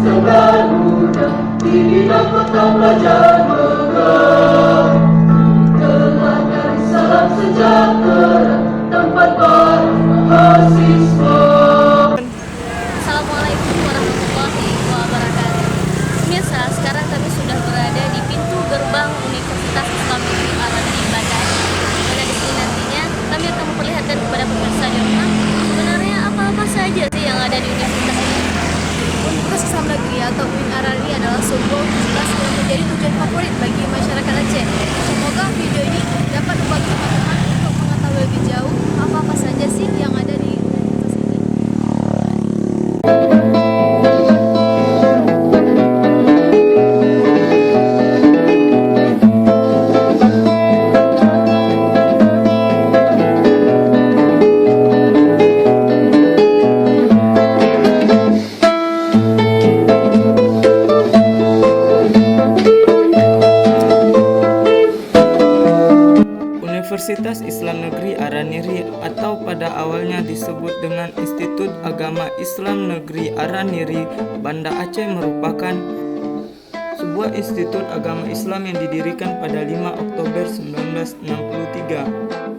Garuda, dirilah kota pelajar megah. Telah dari salam sejahtera, tempat para mahasiswa. Assalamualaikum warahmatullahi wabarakatuh. Pemirsa, sekarang kami sudah berada di pintu gerbang Universitas Islam Negeri Ar-Rasyid Bandar. Pada di sini nantinya kami akan memperlihatkan kepada pemirsa di rumah sebenarnya apa-apa saja sih yang ada di universitas ini. Universitas Islam Negeri atau UIN Ar-Rasyid adalah sebuah universitas yang menjadi tujuan favorit bagi masyarakat Aceh. Semoga video ini dapat membantu teman-teman untuk mengetahui lebih jauh apa-apa saja sih yang ada di universitas ini. Universitas Islam Negeri Ar-Rasyid atau pada awalnya disebut dengan Institut Agama Islam Negeri Ar-Rasyid Banda Aceh merupakan sebuah institut agama Islam yang didirikan pada 5 Oktober 1963.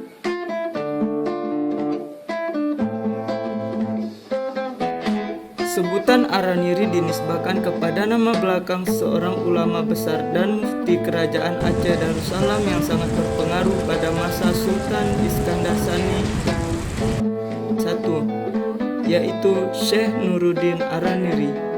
Sebutan Ar-Rasyid dinisbahkan kepada nama belakang seorang ulama besar dan mufti kerajaan Aceh Darussalam yang sangat berpengaruh pada masa Sultan Iskandar Sani I, yaitu Syekh Nuruddin Ar-Rasyid.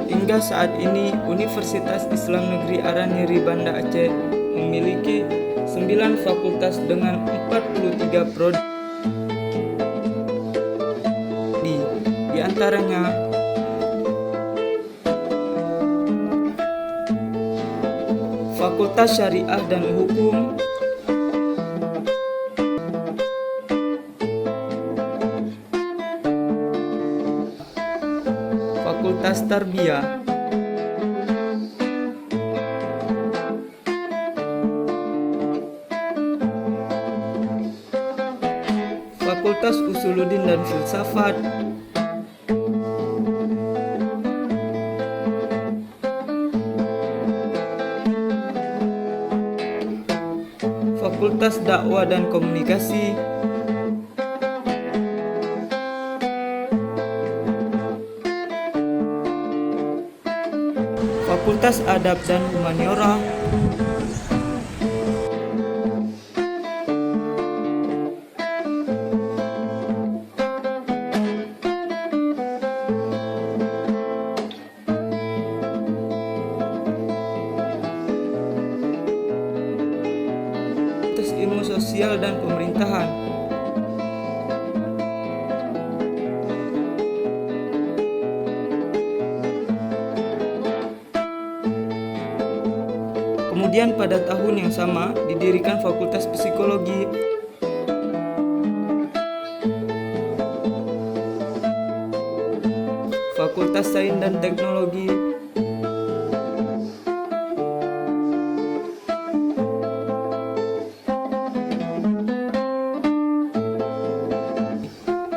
Hingga saat ini, Universitas Islam Negeri Ar-Rasyid Banda Aceh memiliki 9 fakultas dengan 43 prodi. Di antaranya Fakultas Syariah dan Hukum, Fakultas Tarbiyah, Fakultas Usuluddin dan Filsafat, Fakultas Dakwah dan Komunikasi, Fakultas Adab dan Humaniora, Fakultas Ilmu Sosial dan Pemerintahan, Kemudian pada tahun yang sama didirikan Fakultas Psikologi, Fakultas Sains dan Teknologi,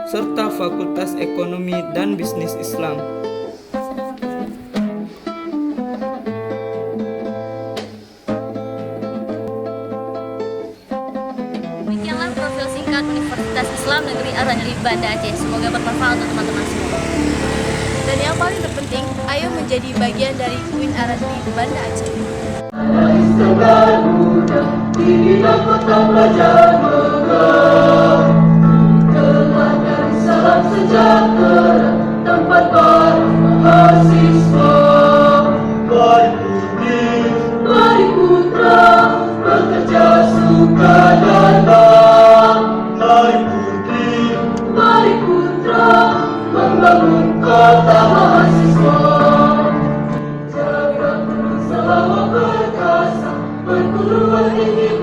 serta Fakultas Ekonomi dan Bisnis Islam. Demikianlah profil singkat Universitas Islam Negeri Ar-Rasyid Banda Aceh. Semoga bermanfaat untuk teman-teman semua. Dan yang paling terpenting, ayo menjadi bagian dari UIN R&D Banda Aceh. Istana muda di bidang kota pelajar megah, telah dari salam sejahtera tempat para mahasiswa. Mari putra bekerja sukadana, mari putra membangun kota mahasiswa. Jaga guru selama perkasa, perguruan tinggi